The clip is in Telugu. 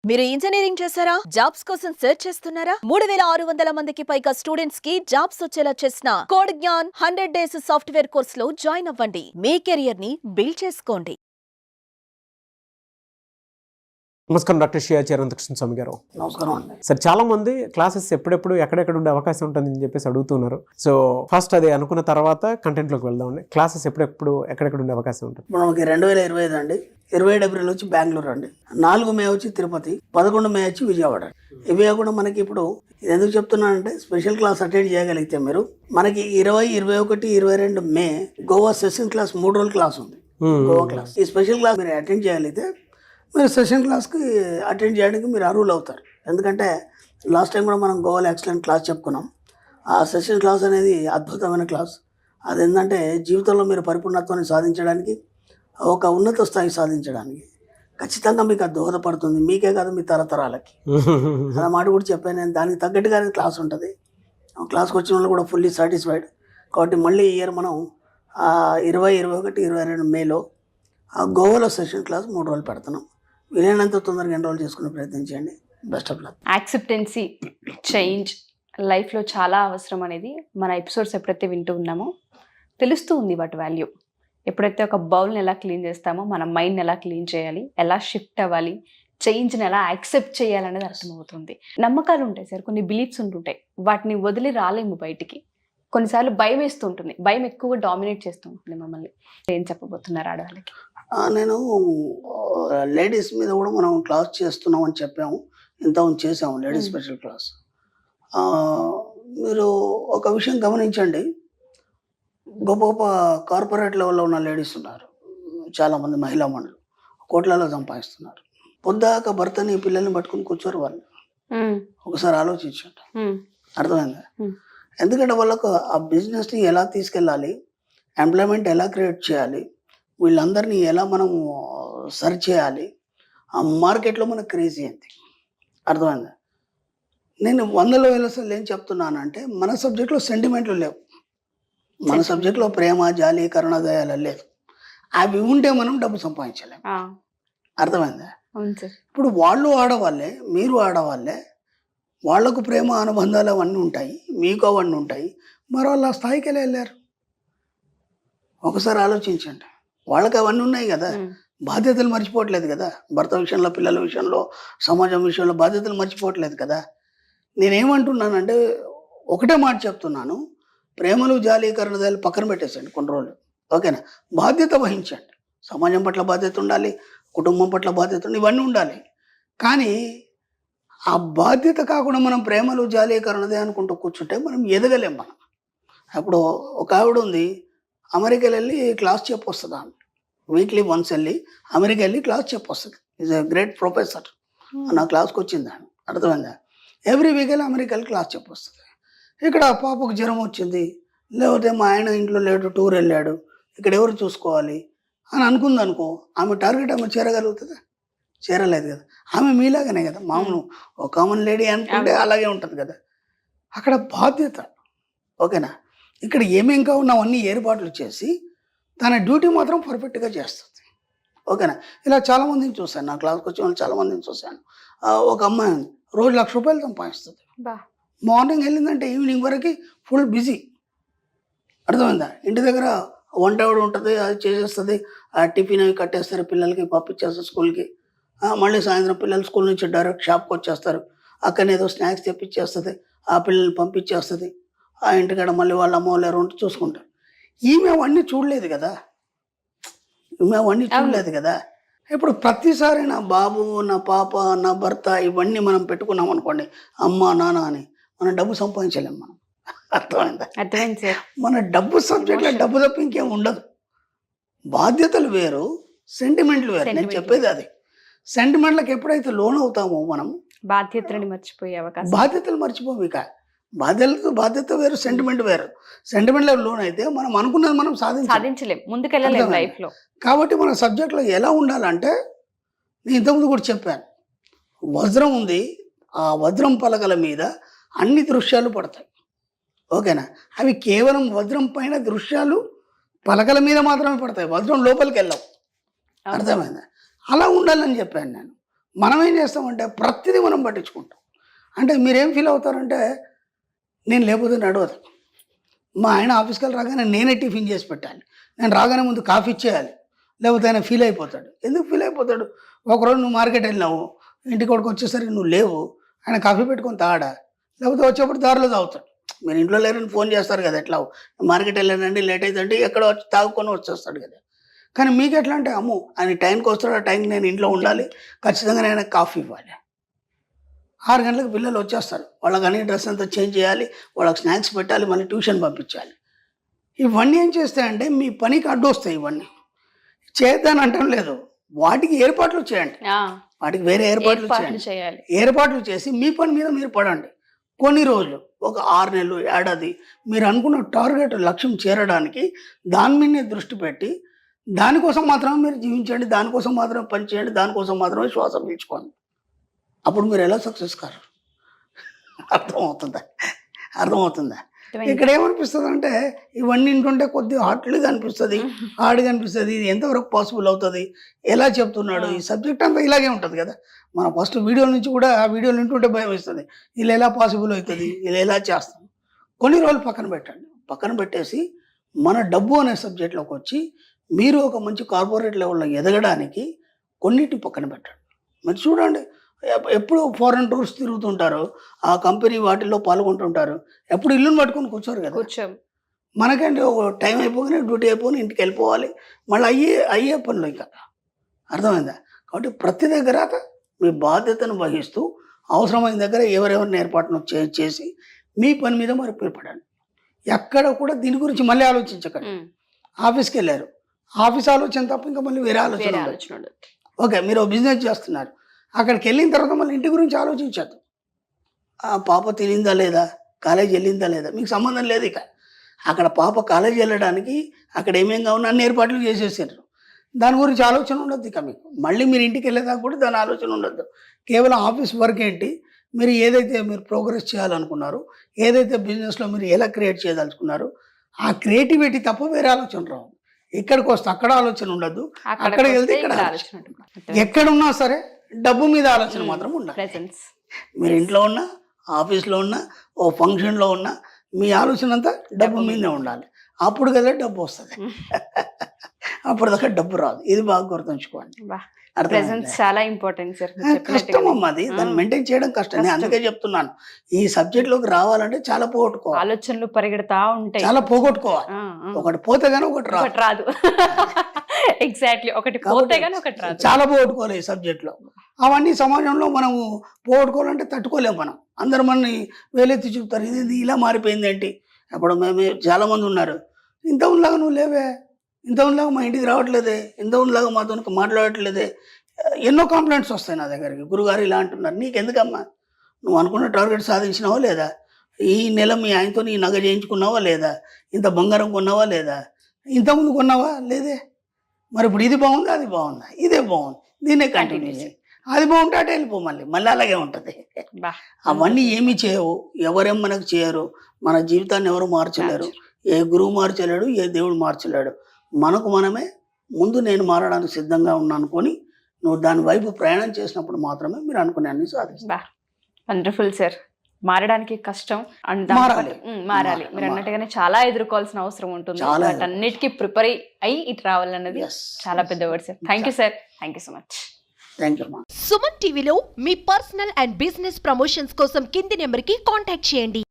మీరు ఇంజనీరింగ్ చేశారా? జాబ్స్ కోసం సెర్చ్ చేస్తున్నారా? 3600 మందికి పైగా స్టూడెంట్స్ కి జాబ్స్ వచ్చేలా చేసిన కోడ్ జ్ఞాన్ 100 డేస్ సాఫ్ట్వేర్ కోర్సులో జాయిన్ అవ్వండి. మీ కెరియర్ ని బిల్డ్ చేసుకోండి. నమస్కారం డాక్టర్ షియా చిరంతకృష్ణ స్వామి గారు. నమస్కారం అండి. సార్, చాలా మంది క్లాసెస్ ఎప్పుడెప్పుడు ఎక్కడెక్కడ ఉండే అవకాశం ఉంటుంది అని చెప్పేసి అడుగుతున్నారు. సో ఫస్ట్ అది అనుకున్న తర్వాత కంటెంట్లోకి వెళ్దామండి. క్లాసెస్ ఎప్పుడెప్పుడు ఎక్కడెక్కడ ఉండే అవకాశం ఉంటుంది? ఇప్పుడు మనకి 2025 అండి. 27 ఏప్రిల్ వచ్చి బెంగళూరు అండి, 4 మే వచ్చి తిరుపతి, 11 మే వచ్చి విజయవాడ. ఇవి కూడా మనకి ఇప్పుడు ఇది ఎందుకు చెప్తున్నానంటే స్పెషల్ క్లాస్ అటెండ్ చేయగలిగితే మీరు మనకి 20, 21, 22 మే గోవా సెషన్ క్లాస్ 3 రోజుల క్లాస్ ఉంది. గోవా క్లాస్ ఈ స్పెషల్ క్లాస్ మీరు అటెండ్ చేయగలిగితే మీరు సెషన్ క్లాస్కి అటెండ్ చేయడానికి మీరు అర్హులు అవుతారు. ఎందుకంటే లాస్ట్ టైం కూడా మనం గోవాలో ఎక్సలెంట్ క్లాస్ చెప్పుకున్నాం. ఆ సెషన్ క్లాస్ అనేది అద్భుతమైన క్లాస్. అది ఏంటంటే జీవితంలో మీరు పరిపూర్ణత్వాన్ని సాధించడానికి, ఒక ఉన్నత స్థాయి సాధించడానికి ఖచ్చితంగా మీకు అది దోహదపడుతుంది. మీకే కాదు, మీ తరతరాలకి. అలా మాట కూడా చెప్పాను నేను. దానికి తగ్గట్టుగానే క్లాస్ ఉంటుంది. క్లాస్కి వచ్చిన వాళ్ళు కూడా ఫుల్లీ సాటిస్ఫైడ్. కాబట్టి మళ్ళీ ఈ ఇయర్ మనం 20, 21, 22 మేలో గోవాలో సెషన్ క్లాస్ 3 రోజులు పెడుతున్నాం. వీలైనంత తొందరగా ఎన్రోల్ చేసుకునే ప్రయత్నం చేయండి. Best of luck. Acceptancy, change లైఫ్లో చాలా అవసరం అనేది మన ఎపిసోడ్స్ ఎప్పుడైతే వింటూ ఉన్నామో తెలుస్తూ ఉంది వాటి వాల్యూ. ఎప్పుడైతే ఒక బౌల్ని ఎలా క్లీన్ చేస్తామో మన మైండ్ని ఎలా క్లీన్ చేయాలి, ఎలా షిఫ్ట్ అవ్వాలి, చేంజ్ని ఎలా యాక్సెప్ట్ చేయాలనేది అర్థమవుతుంది. నమ్మకాలు ఉంటాయి సార్, కొన్ని బిలీఫ్స్ ఉంటుంటాయి, వాటిని వదిలి రాలేము బయటికి. కొన్నిసార్లు భయం వేస్తూ ఉంటుంది, భయం ఎక్కువగా డామినేట్ చేస్తూ ఉంటుంది మమ్మల్ని. ఏం చెప్పబోతున్నారు ఆడవాళ్ళకి? నేను లేడీస్ మీద కూడా మనం క్లాస్ చేస్తున్నాం అని చెప్పాము, ఇంతకుముందు చేసాము లేడీస్ స్పెషల్ క్లాస్. మీరు ఒక విషయం గమనించండి, గొప్ప గొప్ప కార్పొరేట్ లెవెల్లో ఉన్న లేడీస్ ఉన్నారు, చాలామంది మహిళా మండలు కోట్లలో సంపాదిస్తున్నారు. పొద్దాక భర్తని పిల్లల్ని పట్టుకుని కూర్చోరు వాళ్ళు. ఒకసారి ఆలోచించండి, అర్థమైందా? ఎందుకంటే వాళ్ళకు ఆ బిజినెస్ని ఎలా తీసుకెళ్ళాలి, ఎంప్లాయ్మెంట్ ఎలా క్రియేట్ చేయాలి, వీళ్ళందరినీ ఎలా మనం సర్చ్ చేయాలి, ఆ మార్కెట్లో మనకు క్రేజీ ఏంటి, అర్థమైందా? నేను 100లో 1,000 సార్లు ఏం చెప్తున్నానంటే మన సబ్జెక్ట్లో సెంటిమెంట్లు లేవు, మన సబ్జెక్ట్లో ప్రేమ, జాలి, కరుణ, దయాలు లేదు. అవి ఉంటే మనం డబ్బు సంపాదించలేము. అర్థమైందా? ఇప్పుడు వాళ్ళు ఆడవాళ్ళే, మీరు ఆడవాళ్ళే, వాళ్లకు ప్రేమ అనుబంధాలు అవన్నీ ఉంటాయి, మీకు అవన్నీ ఉంటాయి. మరి వాళ్ళు ఆ స్థాయికి ఎలా వెళ్ళారు? ఒకసారి ఆలోచించండి. వాళ్ళకి అవన్నీ ఉన్నాయి కదా, బాధ్యతలు మర్చిపోవట్లేదు కదా, భర్త విషయంలో, పిల్లల విషయంలో, సమాజం విషయంలో బాధ్యతలు మర్చిపోవట్లేదు కదా. నేనేమంటున్నానంటే ఒకటే మాట చెప్తున్నాను, ప్రేమలు, జాలి, కరుణదయాలు పక్కన పెట్టేసండి కొన్ని రోజులు, ఓకేనా? బాధ్యత వహించండి. సమాజం పట్ల బాధ్యత ఉండాలి, కుటుంబం పట్ల బాధ్యత ఉండాలి, ఇవన్నీ ఉండాలి. కానీ ఆ బాధ్యత కాకుండా మనం ప్రేమలు, జాలి, కరుణదయ అనుకుంటూ కూర్చుంటే మనం ఎదగలేం. మనం అప్పుడు ఒక ఆవిడ ఉంది, అమెరికాకి వెళ్ళి క్లాస్ చెప్పొస్తుంది. ఆమె వీక్లీ వన్స్ వెళ్ళి అమెరికా వెళ్ళి క్లాస్ చెప్పొస్తుంది. Is a great professor. నా క్లాస్కి వచ్చింది ఆమె, అర్థమైందా? ఎవ్రీ వీక్ వెళ్ళి అమెరికా వెళ్ళి క్లాస్ చెప్పొస్తుంది. ఇక్కడ పాపకు జ్వరం వచ్చింది, లేకపోతే మా ఆయన ఇంట్లో లేడు, టూర్ వెళ్ళాడు, ఇక్కడ ఎవరు చూసుకోవాలి అని అనుకుంది అనుకో, ఆమె టార్గెట్ ఆమె చేరగలుగుతుందా? చేరలేదు కదా. ఆమె మీలాగానే కదా, మామూలు ఒక కామన్ లేడీ అనుకుంటే అలాగే ఉంటుంది కదా. అక్కడ బాధ్యత, ఓకేనా? ఇక్కడ ఏమేం కావాలో అవన్నీ ఏర్పాట్లు చేసి తన డ్యూటీ మాత్రం పర్ఫెక్ట్గా చేస్తుంది, ఓకేనా? ఇలా చాలామందిని చూశాను, నా క్లాస్కి వచ్చే వాళ్ళు చాలామందిని చూశాను. ఒక అమ్మాయి రోజు ₹1,00,000 సంపాదిస్తుంది. మార్నింగ్ వెళ్ళిందంటే ఈవినింగ్ వరకు ఫుల్ బిజీ, అర్థమైందా? ఇంటి దగ్గర వంట ఆవిడ ఉంటుంది, అది చేసేస్తుంది, ఆ టిఫిన్ అవి కట్టేస్తారు, పిల్లలకి పంపించేస్తారు స్కూల్కి. మళ్ళీ సాయంత్రం పిల్లలు స్కూల్ నుంచి డైరెక్ట్ షాప్కి వచ్చేస్తారు, అక్కడనే ఏదో స్నాక్స్ తెప్పించేస్తుంది, ఆ పిల్లల్ని పంపించేస్తుంది, ఆ ఇంటికాడ మళ్ళీ వాళ్ళ అమ్మ వాళ్ళు ఎవరు ఉంటే చూసుకుంటారు. ఈమె అవన్నీ చూడలేదు కదా, కదా. ఇప్పుడు ప్రతిసారి నా బాబు, నా పాప, నా భర్త ఇవన్నీ మనం పెట్టుకున్నాం అనుకోండి, అమ్మ నాన్న అని, మన డబ్బు సంపాదించలేము మనం. అర్థమైందా? మన డబ్బు సబ్జెక్ట్లో డబ్బు తప్ప ఇంకేం ఉండదు. బాధ్యతలు వేరు, సెంటిమెంట్లు వేరు. నేను చెప్పేది అది. సెంటిమెంట్లకు ఎప్పుడైతే లోన్ అవుతామో మనం బాధ్యతలు మర్చిపోవు. ఇక బాధ్యత వేరు, సెంటిమెంట్ వేరు. సెంటిమెంట్ లోన్ అయితే మనం అనుకున్నది మనం సాధించలేం, ముందుకెళ్ళలేం లైఫ్ లో. కాబట్టి మన సబ్జెక్ట్లో ఎలా ఉండాలంటే నేను ఇంతకుముందు కూడా చెప్పాను, వజ్రం ఉంది, ఆ వజ్రం పలకల మీద అన్ని దృశ్యాలు పడతాయి, ఓకేనా? అవి కేవలం వజ్రం పైన దృశ్యాలు పలకల మీద మాత్రమే పడతాయి, వజ్రం లోపలికి వెళ్ళవు, అర్థమైందా? అలా ఉండాలని చెప్పాను నేను. మనం ఏం చేస్తామంటే ప్రతిదీ మనం పట్టించుకుంటాం. అంటే మీరేం ఫీల్ అవుతారంటే నేను లేకపోతే నడవదు, మా ఆయన ఆఫీస్కి వెళ్ళి రాగానే నేనే టిఫిన్ చేసి పెట్టాలి, నేను రాగానే ముందు కాఫీ ఇచ్చేయాలి, లేకపోతే ఆయన ఫీల్ అయిపోతాడు. ఎందుకు ఫీల్ అయిపోతాడు? ఒకరోజు నువ్వు మార్కెట్ వెళ్ళినావు, ఇంటికి వచ్చేసరికి నువ్వు లేవు, ఆయన కాఫీ పెట్టుకొని తాడా, లేకపోతే వచ్చేప్పుడు దారిలో తాగుతాడు. మీరు ఇంట్లో లేరని ఫోన్ చేస్తారు కదా, ఎట్లా మార్కెట్ వెళ్ళానండి లేట్ అవుతుందంటే ఎక్కడ వచ్చి తాగుకొని వచ్చేస్తాడు కదా. కానీ మీకు ఎట్లా అంటే అమ్మో ఆయన టైంకి వస్తాడు, ఆ టైంకి నేను ఇంట్లో ఉండాలి, ఖచ్చితంగా నేను కాఫీ ఇవ్వాలి. 6 గంటలకు పిల్లలు వచ్చేస్తారు, వాళ్ళకి అన్ని డ్రెస్ అంతా చేంజ్ చేయాలి, వాళ్ళకి స్నాక్స్ పెట్టాలి, మళ్ళీ ట్యూషన్ పంపించాలి. ఇవన్నీ ఏం చేస్తాయంటే మీ పనికి అడ్డు వస్తాయి. ఇవన్నీ చేద్దాని అంటం లేదు, వాటికి ఏర్పాట్లు చేయండి, వాటికి వేరే ఏర్పాట్లు చేయాలి. ఏర్పాట్లు చేసి మీ పని మీద మీరు పడండి. కొన్ని రోజులు, ఒక 6 నెలలు, ఏడాది మీరు అనుకున్న టార్గెట్ లక్ష్యం చేరడానికి దాని మీదనే దృష్టి పెట్టి దానికోసం మాత్రమే మీరు జీవించండి, దానికోసం మాత్రమే పని చేయండి, దానికోసం మాత్రమే శ్వాస పీల్చుకోండి. అప్పుడు మీరు ఎలా సక్సెస్ కారు? అర్థమవుతుందా? ఇక్కడ ఏమనిపిస్తుంది అంటే ఇవన్నీ వింటుంటే కొద్దిగా హార్డ్గా అనిపిస్తుంది, హార్డ్గా అనిపిస్తుంది. ఇది ఎంతవరకు పాసిబుల్ అవుతుంది, ఎలా చెప్తున్నాడు, ఈ సబ్జెక్ట్ అంతా ఇలాగే ఉంటుంది కదా. మన ఫస్ట్ వీడియో నుంచి కూడా ఆ వీడియోలు వింటుంటే భయం వేస్తుంది, ఇలా ఎలా పాసిబుల్ అవుతుంది, ఇలా ఎలా చేస్తాం. కొన్ని రోజులు పక్కన పెట్టేసి మన డబ్బు అనే సబ్జెక్ట్లోకి వచ్చి మీరు ఒక మంచి కార్పొరేట్ లెవెల్లో ఎదగడానికి కొన్నిటి పక్కన పెట్టండి. మీరు చూడండి, ఎప్పుడు ఫారెన్ టూర్స్ తిరుగుతుంటారు, ఆ కంపెనీ వాటిల్లో పాల్గొంటుంటారు, ఎప్పుడు ఇల్లుని పట్టుకొని కూర్చోరు కదా. మనకంటే ఒక టైం అయిపోగానే డ్యూటీ అయిపోయి ఇంటికి వెళ్ళిపోవాలి, మళ్ళీ అయ్యే పనులు ఇంకా. అర్థమైందా? కాబట్టి ప్రతి దగ్గర మీ బాధ్యతను వహిస్తూ అవసరమైన దగ్గర ఎవరెవరిని ఏర్పాటును చేసి మీ పని మీద మరి పిలుపడండి. ఎక్కడ కూడా దీని గురించి మళ్ళీ ఆలోచించకండి. ఆఫీస్కి వెళ్ళారు, ఆఫీస్ ఆలోచన తప్ప ఇంకా మళ్ళీ వేరే ఆలోచన. ఓకే, మీరు బిజినెస్ చేస్తున్నారు, అక్కడికి వెళ్ళిన తర్వాత మళ్ళీ ఇంటి గురించి ఆలోచించద్దు. ఆ పాప తినిందా లేదా, కాలేజీ వెళ్ళిందా లేదా, మీకు సంబంధం లేదు. ఇక అక్కడ పాప కాలేజీ వెళ్ళడానికి అక్కడ ఏమేం కావాలో అన్ని ఏర్పాట్లు చేసేసారు, దాని గురించి ఆలోచన ఉండద్దు. ఇక మీకు మళ్ళీ మీరు ఇంటికి వెళ్ళేదాకా కూడా దాని ఆలోచన ఉండద్దు. కేవలం ఆఫీస్ వర్క్ ఏంటి, మీరు ఏదైతే మీరు ప్రోగ్రెస్ చేయాలనుకున్నారో, ఏదైతే బిజినెస్లో మీరు ఎలా క్రియేట్ చేయదలుచుకున్నారో ఆ క్రియేటివిటీ తప్ప వేరే ఆలోచన రావు. ఇక్కడికి వస్తే అక్కడ ఆలోచన ఉండద్దు, అక్కడికి వెళ్తే ఇక్కడ ఆలోచన. ఎక్కడున్నా సరే డబ్బు మీద ఆలోచన మాత్రం ఉండాలి. మీరు ఇంట్లో ఉన్నా, ఆఫీస్లో ఉన్నా, ఓ ఫంక్షన్లో ఉన్నా, మీ ఆలోచన అంతా డబ్బు మీదే ఉండాలి. అప్పుడు కదా డబ్బు వస్తుంది, అప్పుడు దాకా డబ్బు రాదు. ఇది బాగా గుర్తుంచుకోండి. చాలా ఇంపార్టెంట్ సార్. కష్టం అమ్మా, అది దాన్ని మెయింటైన్ చేయడం కష్టం. నేను అందుకే చెప్తున్నాను, ఈ సబ్జెక్ట్ లోకి రావాలంటే చాలా పోగొట్టుకోవాలి, ఆలోచనలు పరిగెడతా ఉంటాయి, చాలా పోగొట్టుకోవాలి. ఒకటి పోతే గానీ ఒకటి రాదు. ఎగ్జాక్ట్లీ, ఒకటి పోతే గానీ ఒకటి రాదు. చాలా పోగొట్టుకోవాలి ఈ సబ్జెక్ట్ లో. అవన్నీ సమాజంలో మనము పోగొట్టుకోవాలంటే తట్టుకోలేము. మనం అందరు మనని వేలెత్తి చూపుతారు, ఇది ఇలా మారిపోయింది ఏంటి. అప్పుడు మేము చాలా మంది ఉన్నారు, ఇంత ఉన్నలాగా నువ్వు లేవే, ఇంత ఉన్నలాగా మా ఇంటికి రావట్లేదే, ఇంత ఉన్నలాగా మాతో మాట్లాడట్లేదే, ఎన్నో కంప్లైంట్స్ వస్తాయి నా దగ్గరికి. గురుగారు ఇలా అంటున్నారు, నీకెందుకమ్మా, నువ్వు అనుకున్న టార్గెట్ సాధించినావా లేదా, ఈ నెల మీ ఆయనతో నీ నగ చేయించుకున్నావా లేదా, ఇంత బంగారం కొన్నావా లేదా, ఇంతకుముందు కొన్నావా లేదే, మరి ఇప్పుడు ఇది బాగుందా అది బాగుందా, ఇదే బాగుంది, దీన్నే కంటిన్యూ చేయి, అది బాగుంటే అటు వెళ్ళిపో, మళ్ళీ అలాగే ఉంటుంది. అవన్నీ ఏమీ చేయవు, ఎవరేం మనకు చేయరు, మన జీవితాన్ని ఎవరు మార్చలేరు, ఏ గురువు మార్చలేడు, ఏ దేవుడు మార్చలేడు. మనకు మనమే ముందు నేను మారడానికి సిద్ధంగా ఉన్నాను అనుకొని నువ్వు దాని వైపు ప్రయాణం చేసినప్పుడు మాత్రమే మీరు అనుకునే అన్ని సాధిస్తారు. Wonderful sir. మారడానికి కష్టం అండ్ మారాలి. మీరు అన్నట్టుగానే చాలా ఎదుర్కోవాల్సిన అవసరం ఉంటుంది, అన్నిటికీ ప్రిపేర్ అయ్యి ఇటు రావాలన్నది చాలా పెద్ద word sir. Thank you sir, thank you so much. Suman టీవీలో మీ పర్సనల్ అండ్ బిజినెస్ ప్రమోషన్స్ కోసం కింది నెంబర్కి కాంటాక్ట్ చేయండి.